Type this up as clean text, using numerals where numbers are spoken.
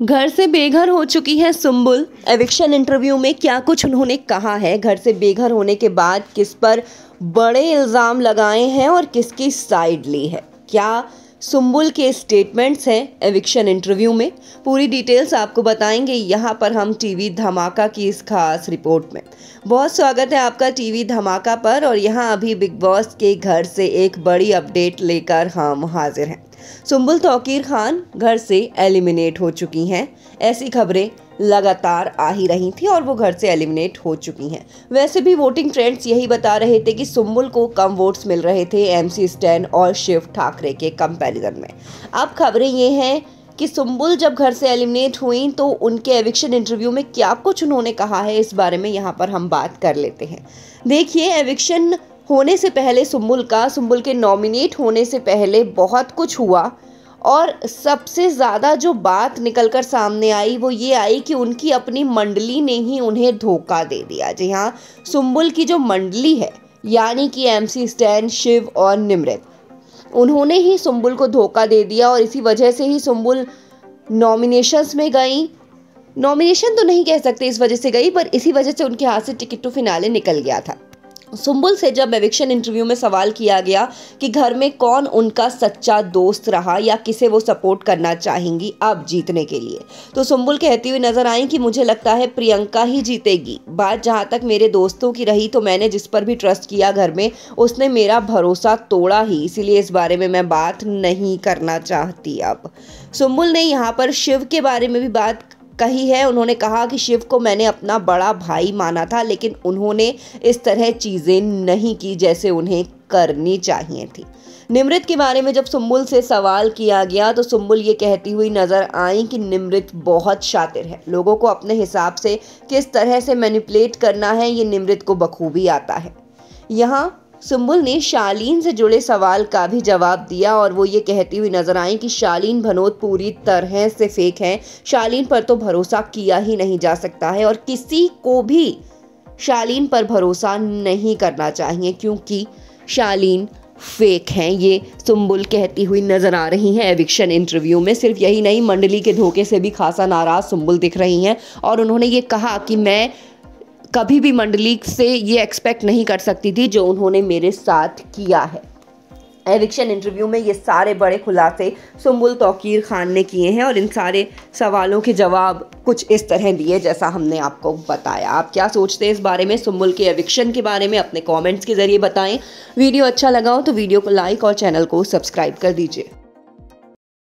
घर से बेघर हो चुकी है सुम्बुल। एविक्शन इंटरव्यू में क्या कुछ उन्होंने कहा है, घर से बेघर होने के बाद किस पर बड़े इल्ज़ाम लगाए हैं और किसकी साइड ली है, क्या सुम्बुल के स्टेटमेंट्स हैं एविक्शन इंटरव्यू में, पूरी डिटेल्स आपको बताएंगे यहाँ पर हम टीवी धमाका की इस खास रिपोर्ट में। बहुत स्वागत है आपका टीवी धमाका पर। और यहाँ अभी बिग बॉस के घर से एक बड़ी अपडेट लेकर हम हाजिर हैं। सुम्बुल तौकीर खान घर से एलिमिनेट हो चुकी हैं। ऐसी खबरें लगातार आ ही रही थी और वो घर से एलिमिनेट हो चुकी हैं। वैसे भी वोटिंग ट्रेंड्स यही बता रहे थे कि सुम्बुल को कम वोट्स मिल रहे थे एमसी स्टैन और शिव ठाकरे के कंपैरिजन में। अब खबरें ये हैं कि सुम्बुल जब घर से एलिमिनेट हुई तो उनके एविक्शन इंटरव्यू में क्या कुछ उन्होंने कहा है, इस बारे में यहाँ पर हम बात कर लेते हैं। देखिए, एविक्शन होने से पहले सुम्बुल के नॉमिनेट होने से पहले बहुत कुछ हुआ और सबसे ज़्यादा जो बात निकलकर सामने आई वो ये आई कि उनकी अपनी मंडली ने ही उन्हें धोखा दे दिया। जी हाँ, सुम्बुल की जो मंडली है यानी कि एमसी स्टैन, शिव और निमृत, उन्होंने ही सुम्बुल को धोखा दे दिया और इसी वजह से ही सुम्बुल नॉमिनेशंस में गई। नॉमिनेशन तो नहीं कह सकते इस वजह से गई, पर इसी वजह से उनके हाथ से टिकट टू फिनाले निकल गया था। सुम्बुल से जब एविक्शन इंटरव्यू में सवाल किया गया कि घर में कौन उनका सच्चा दोस्त रहा या किसे वो सपोर्ट करना चाहेंगी अब जीतने के लिए, तो सुम्बुल कहती हुई नजर आई कि मुझे लगता है प्रियंका ही जीतेगी। बात जहां तक मेरे दोस्तों की रही तो मैंने जिस पर भी ट्रस्ट किया घर में उसने मेरा भरोसा तोड़ा ही, इसीलिए इस बारे में मैं बात नहीं करना चाहती। अब सुम्बुल ने यहाँ पर शिव के बारे में भी बात कही है। उन्होंने कहा कि शिव को मैंने अपना बड़ा भाई माना था, लेकिन उन्होंने इस तरह चीज़ें नहीं की जैसे उन्हें करनी चाहिए थी। निमृत के बारे में जब सुम्बुल से सवाल किया गया तो सुम्बुल ये कहती हुई नज़र आई कि निमृत बहुत शातिर है, लोगों को अपने हिसाब से किस तरह से मैनिपुलेट करना है ये निमृत को बखूबी आता है। यहाँ सुम्बुल ने शालीन से जुड़े सवाल का भी जवाब दिया और वो ये कहती हुई नजर आई कि शालीन भनोत पूरी तरह से फेक है, शालीन पर तो भरोसा किया ही नहीं जा सकता है और किसी को भी शालीन पर भरोसा नहीं करना चाहिए क्योंकि शालीन फेक हैं। ये सुम्बुल कहती हुई नजर आ रही हैं एविक्शन इंटरव्यू में। सिर्फ यही नहीं, मंडली के धोखे से भी खासा नाराज सुम्बुल दिख रही हैं और उन्होंने ये कहा कि मैं कभी भी मंडली से ये एक्सपेक्ट नहीं कर सकती थी जो उन्होंने मेरे साथ किया है। एविक्शन इंटरव्यू में ये सारे बड़े खुलासे सुम्बुल तौकीर खान ने किए हैं और इन सारे सवालों के जवाब कुछ इस तरह दिए जैसा हमने आपको बताया। आप क्या सोचते हैं इस बारे में, सुम्बुल के एविक्शन के बारे में, अपने कमेंट्स के जरिए बताएं। वीडियो अच्छा लगा हो तो वीडियो को लाइक और चैनल को सब्सक्राइब कर दीजिए।